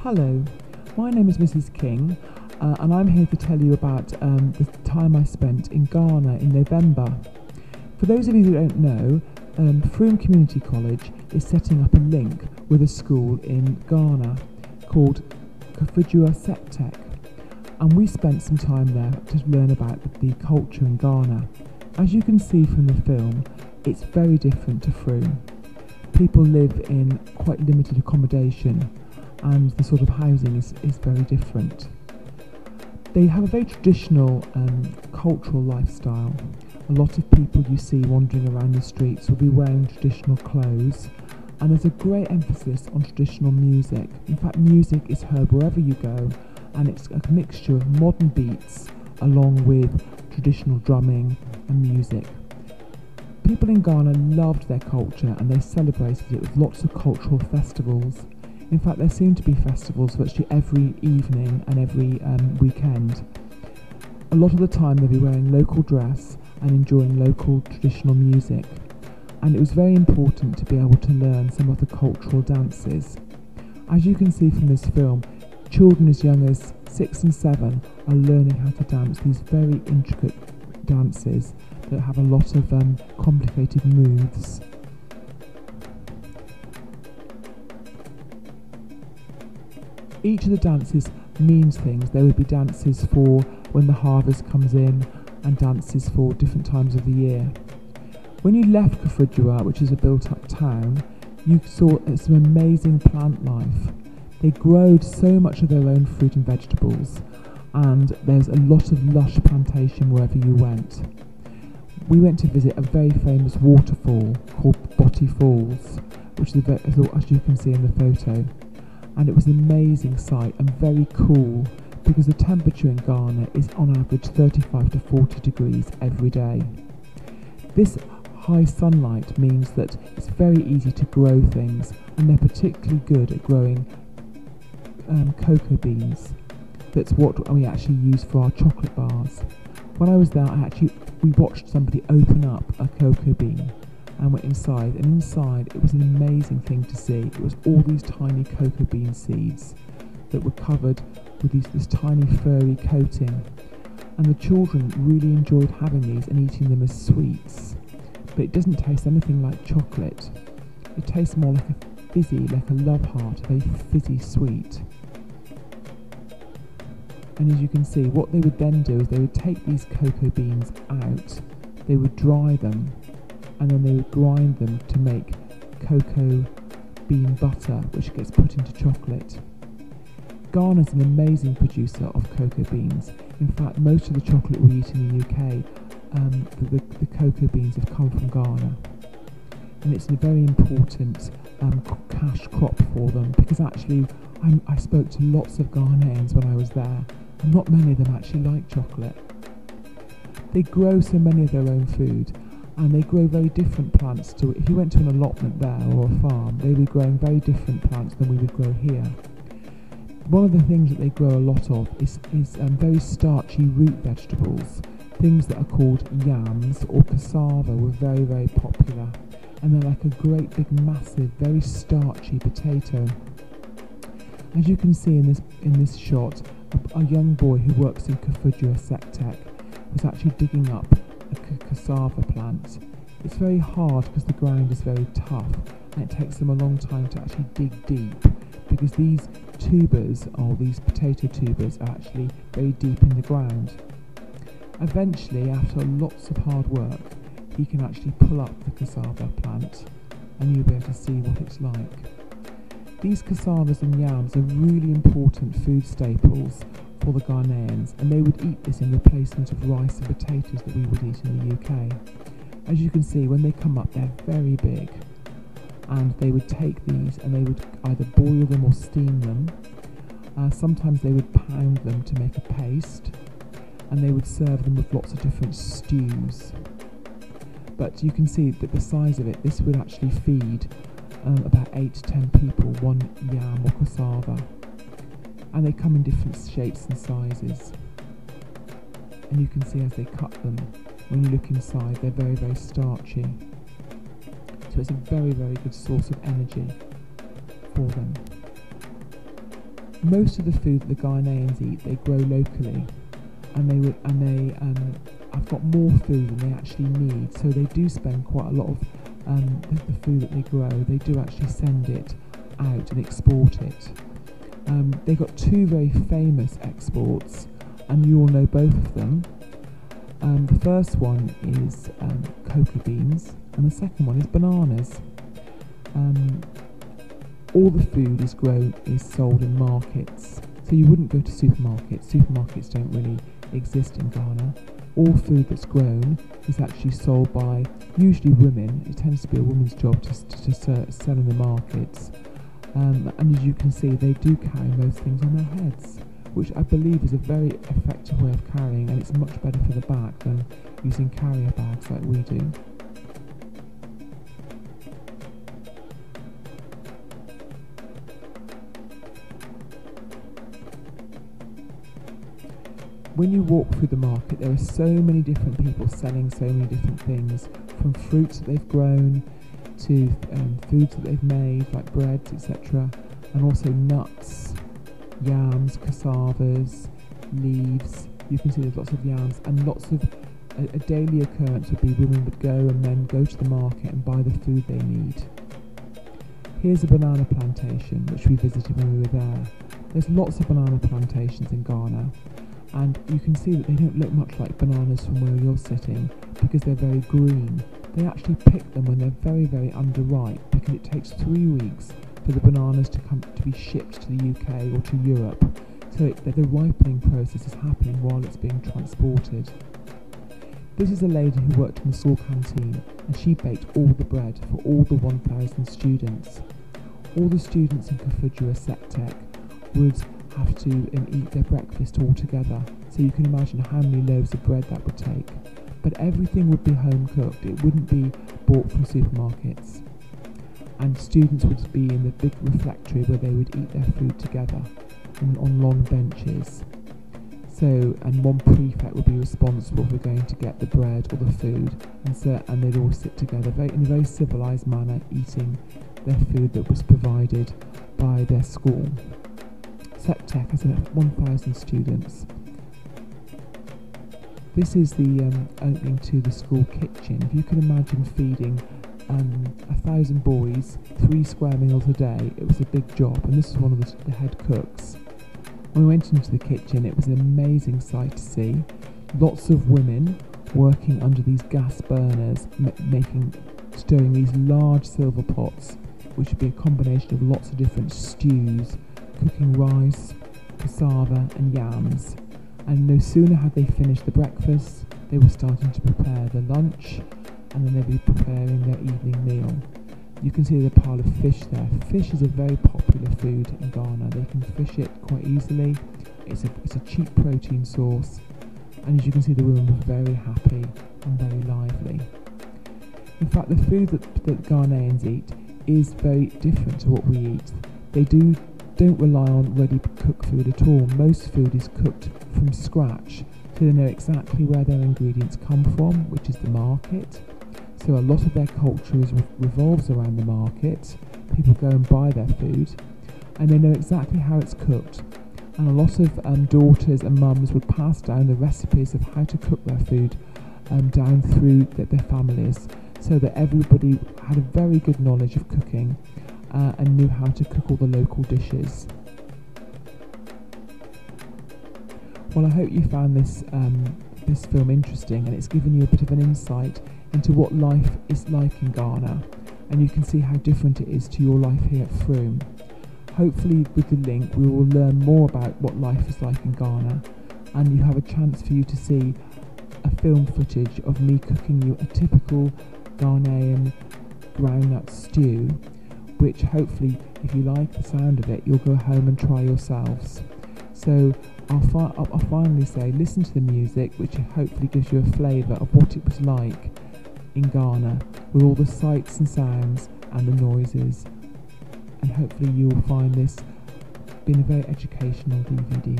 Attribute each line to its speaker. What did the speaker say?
Speaker 1: Hello, my name is Mrs. King, and I'm here to tell you about the time I spent in Ghana in November. For those of you who don't know, Frome Community College is setting up a link with a school in Ghana called Cookery, and we spent some time there to learn about the culture in Ghana. As you can see from the film, it's very different to Frome. People live in quite limited accommodation, and the sort of housing is very different. They have a very traditional cultural lifestyle. A lot of people you see wandering around the streets will be wearing traditional clothes, and there's a great emphasis on traditional music. In fact, music is heard wherever you go, and it's a mixture of modern beats along with traditional drumming and music. People in Ghana loved their culture, and they celebrated it with lots of cultural festivals. In fact, there seem to be festivals virtually every evening and every weekend. A lot of the time they'll be wearing local dress and enjoying local traditional music. And it was very important to be able to learn some of the cultural dances. As you can see from this film, children as young as 6 and 7 are learning how to dance these very intricate dances that have a lot of complicated moves. Each of the dances means things. There would be dances for when the harvest comes in and dances for different times of the year. When you left Kafudjua, which is a built-up town, you saw some amazing plant life. They grow so much of their own fruit and vegetables, and there's a lot of lush plantation wherever you went. We went to visit a very famous waterfall called Botti Falls, which is as you can see in the photo. And it was an amazing sight and very cool because the temperature in Ghana is on average 35 to 40 degrees every day. This high sunlight means that it's very easy to grow things, and they're particularly good at growing cocoa beans. That's what we actually use for our chocolate bars. When I was there, we watched somebody open up a cocoa bean and went inside, and inside it was an amazing thing to see. It was all these tiny cocoa bean seeds that were covered with this tiny furry coating, and the children really enjoyed having these and eating them as sweets. But it doesn't taste anything like chocolate. It tastes more like a fizzy, like a love heart, a very fizzy sweet. And as you can see, what they would then do is they would take these cocoa beans out, they would dry them, and then they would grind them to make cocoa bean butter, which gets put into chocolate. Ghana is an amazing producer of cocoa beans. In fact, most of the chocolate we eat in the UK, the cocoa beans have come from Ghana. And it's a very important cash crop for them, because actually I spoke to lots of Ghanaians when I was there, and not many of them actually like chocolate. They grow so many of their own food, and they grow very different plants to. If you went to an allotment there or a farm, they'd be growing very different plants than we would grow here. One of the things that they grow a lot of is very starchy root vegetables. Things that are called yams or cassava were very, very popular, and they're like a great big massive, very starchy potato. As you can see in this shot, a young boy who works in Kafudjua Sectec was actually digging up a cassava plant. It's very hard because the ground is very tough, and it takes them a long time to actually dig deep, because these tubers, or these potato tubers, are actually very deep in the ground. Eventually, after lots of hard work, he can actually pull up the cassava plant, and you'll be able to see what it's like. These cassavas and yams are really important food staples for the Ghanaians, and they would eat this in replacement of rice and potatoes that we would eat in the UK. As you can see, when they come up, they're very big, and they would take these and they would either boil them or steam them. Sometimes they would pound them to make a paste, and they would serve them with lots of different stews. But you can see that the size of it, this would actually feed about 8 to 10 people, one yam or cassava. And they come in different shapes and sizes. And you can see as they cut them, when you look inside, they're very, very starchy. So it's a very, very good source of energy for them. Most of the food that the Ghanaians eat, they grow locally, and I've got more food than they actually need. So they do spend quite a lot of the food that they grow. They do actually send it out and export it. They've got two very famous exports, and you all know both of them. The first one is cocoa beans, and the second one is bananas. All the food is sold in markets, so you wouldn't go to supermarkets. Supermarkets don't really exist in Ghana. All food that's grown is actually sold by usually women. It tends to be a woman's job to sell in the markets. And as you can see, they do carry most things on their heads, which I believe is a very effective way of carrying, and it's much better for the back than using carrier bags like we do. When you walk through the market, there are so many different people selling so many different things, from fruits that they've grown to foods that they've made, like breads, etc., and also nuts, yams, cassavas, leaves. You can see there's lots of yams, and lots of a daily occurrence would be women would go and then go to the market and buy the food they need. Here's a banana plantation which we visited when we were there. There's lots of banana plantations in Ghana, and you can see that they don't look much like bananas from where you're sitting because they're very green. They actually pick them when they're very, very underripe, because it takes 3 weeks for the bananas to be shipped to the UK or to Europe. So the ripening process is happening while it's being transported. This is a lady who worked in the school canteen, and she baked all the bread for all the 1,000 students. All the students in Kafujua Septec would have to eat their breakfast all together, so you can imagine how many loaves of bread that would take. But everything would be home cooked, it wouldn't be bought from supermarkets. And students would be in the big refectory where they would eat their food together on long benches. And one prefect would be responsible for going to get the bread or the food, and they'd all sit together in a very civilised manner, eating their food that was provided by their school. Septec has 1,000 students. This is the opening to the school kitchen. If you can imagine feeding 1,000 boys 3 square meals a day, it was a big job, and this is one of the head cooks. When we went into the kitchen, it was an amazing sight to see. Lots of women working under these gas burners, stirring these large silver pots, which would be a combination of lots of different stews, cooking rice, cassava and yams. And no sooner had they finished the breakfast, they were starting to prepare the lunch, and then they'd be preparing their evening meal. You can see the pile of fish there. Fish is a very popular food in Ghana. They can fish it quite easily. It's a cheap protein source, and as you can see, the women were very happy and very lively. In fact, the food that Ghanaians eat is very different to what we eat. They don't rely on ready-cooked food at all. Most food is cooked from scratch, so they know exactly where their ingredients come from, which is the market. So a lot of their culture revolves around the market. People go and buy their food, and they know exactly how it's cooked. And a lot of daughters and mums would pass down the recipes of how to cook their food down through their families, so that everybody had a very good knowledge of cooking and knew how to cook all the local dishes. Well, I hope you found this film interesting, and it's given you a bit of an insight into what life is like in Ghana, and you can see how different it is to your life here at Frome. Hopefully with the link we will learn more about what life is like in Ghana, and you have a chance for you to see a film footage of me cooking you a typical Ghanaian groundnut stew, which hopefully, if you like the sound of it, you'll go home and try yourselves. So I'll finally say, listen to the music, which hopefully gives you a flavour of what it was like in Ghana, with all the sights and sounds and the noises, and hopefully you will find this being a very educational DVD.